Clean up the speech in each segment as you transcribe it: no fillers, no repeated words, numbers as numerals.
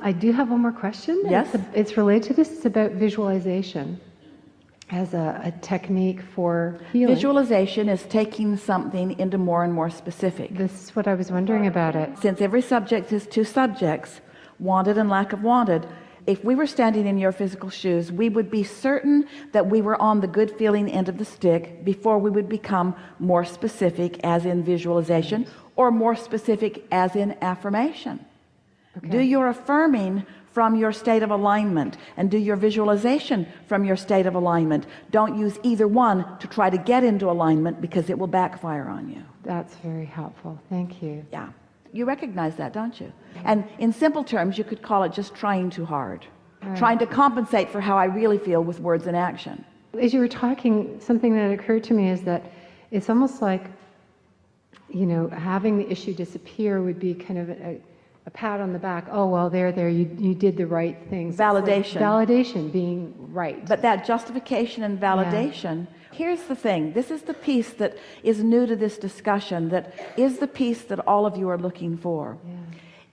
I do have one more question. Yes. It's related to this. It's about visualization as a technique for healing. Visualization is taking something into more and more specific. This is what I was wondering about it. Since every subject is two subjects, wanted and lack of wanted, if we were standing in your physical shoes, we would be certain that we were on the good feeling end of the stick before we would become more specific, as in visualization, or more specific as in affirmation. Okay. Do your affirming from your state of alignment, and do your visualization from your state of alignment. Don't use either one to try to get into alignment, because it will backfire on you. That's very helpful. Thank you. Yeah. You recognize that, don't you? And in simple terms, you could call it just trying too hard. Right. Trying to compensate for how I really feel with words and action. As you were talking, something that occurred to me is that it's almost like, you know, having the issue disappear would be kind of a pat on the back. Oh, well, there, you did the right things. Validation. Validation, being right. But that justification and validation, here's the thing. This is the piece that is new to this discussion, that is the piece that all of you are looking for.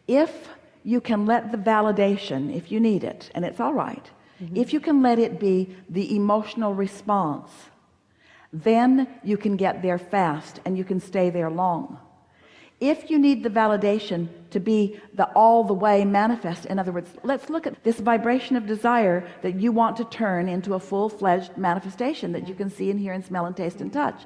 Yeah. If you can let the validation, if you need it, and it's all right, if you can let it be the emotional response, then you can get there fast and you can stay there long. If you need the validation to be the all the way manifest, in other words, let's look at this vibration of desire that you want to turn into a full-fledged manifestation that you can see and hear and smell and taste and touch.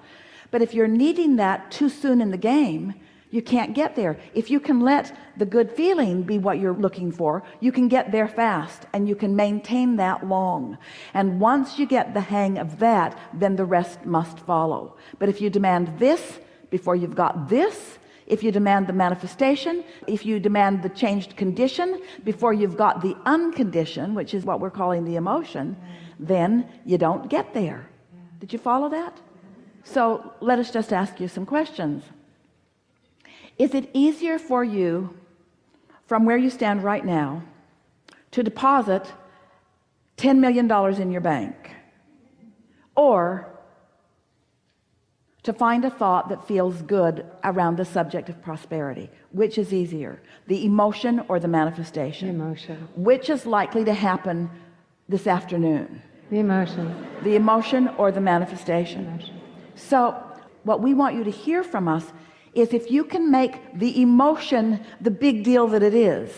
But if you're needing that too soon in the game, you can't get there. If you can let the good feeling be what you're looking for, you can get there fast and you can maintain that long. And once you get the hang of that, then the rest must follow. But if you demand this before you've got this, if you demand the manifestation, if you demand the changed condition before you've got the unconditioned, which is what we're calling the emotion, then you don't get there. Did you follow that? So let us just ask you some questions. Is it easier for you, from where you stand right now, to deposit $10 million in your bank, or to find a thought that feels good around the subject of prosperity? Which is easier, the emotion or the manifestation? The emotion. Which is likely to happen this afternoon? The emotion. The emotion or the manifestation? The emotion. So what we want you to hear from us is, if you can make the emotion the big deal that it is,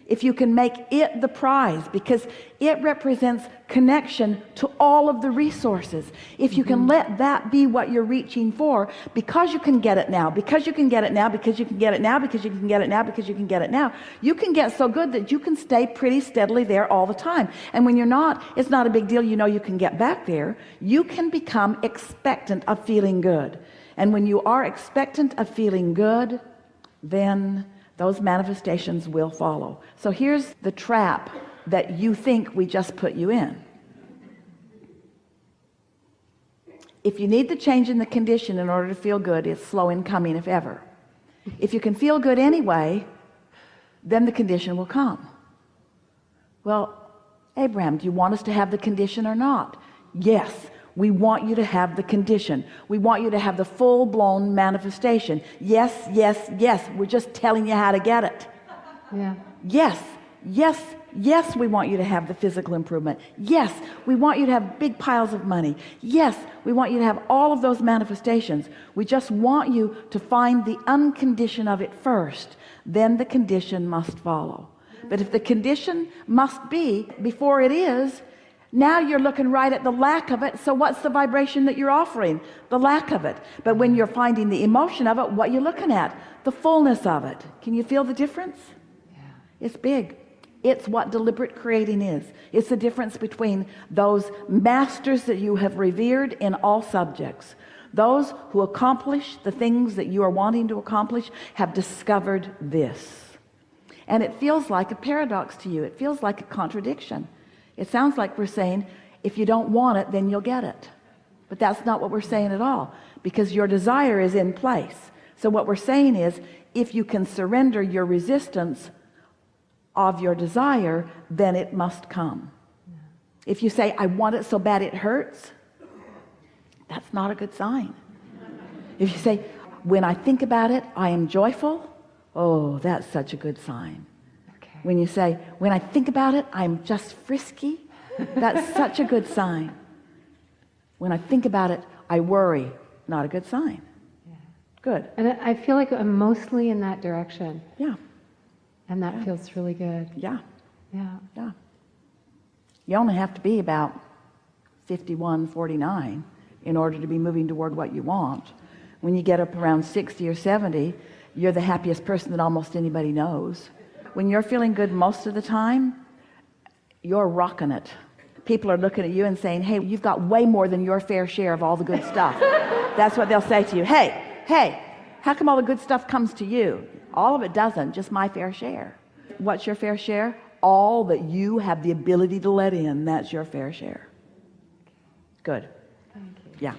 if you can make it the prize, because it represents connection to all of the resources, if you can let that be what you're reaching for, because you can get it now, because you can get it now, because you can get it now, because you can get it now, because you can get it now, you can get so good that you can stay pretty steadily there all the time. And when you're not, it's not a big deal. You know you can get back there. You can become expectant of feeling good. And when you are expectant of feeling good, then those manifestations will follow. So here's the trap that you think we just put you in. If you need the change in the condition in order to feel good, it's slow in coming, if ever. If you can feel good anyway, then the condition will come. Well, Abraham, do you want us to have the condition or not? Yes. We want you to have the condition. We want you to have the full-blown manifestation. Yes, yes, yes. We're just telling you how to get it. Yeah. Yes, yes, yes, we want you to have the physical improvement. Yes, we want you to have big piles of money. Yes, we want you to have all of those manifestations. We just want you to find the uncondition of it first. Then the condition must follow. But if the condition must be before it is, now you're looking right at the lack of it. So what's the vibration that you're offering? The lack of it. But when you're finding the emotion of it, what you're looking at? The fullness of it. Can you feel the difference? Yeah. It's big. It's what deliberate creating is. It's the difference between those masters that you have revered in all subjects. Those who accomplish the things that you are wanting to accomplish have discovered this. And it feels like a paradox to you. It feels like a contradiction. It sounds like we're saying, if you don't want it, then you'll get it. But that's not what we're saying at all, because your desire is in place. So what we're saying is, if you can surrender your resistance of your desire, then it must come. If you say, I want it so bad it hurts, that's not a good sign. If you say, when I think about it, I am joyful, oh, that's such a good sign. Okay. When you say, when I think about it, I'm just frisky, that's such a good sign. When I think about it, I worry, not a good sign. Yeah. Good. And I feel like I'm mostly in that direction. Yeah. And that feels really good. Yeah. Yeah. Yeah. You only have to be about 51, 49 in order to be moving toward what you want. When you get up around 60 or 70, you're the happiest person that almost anybody knows. When you're feeling good most of the time, you're rocking it. People are looking at you and saying, hey, you've got way more than your fair share of all the good stuff. That's what they'll say to you. Hey, how come all the good stuff comes to you? All of it doesn't, just my fair share. What's your fair share? All that you have the ability to let in, that's your fair share. Good. Thank you. Yeah.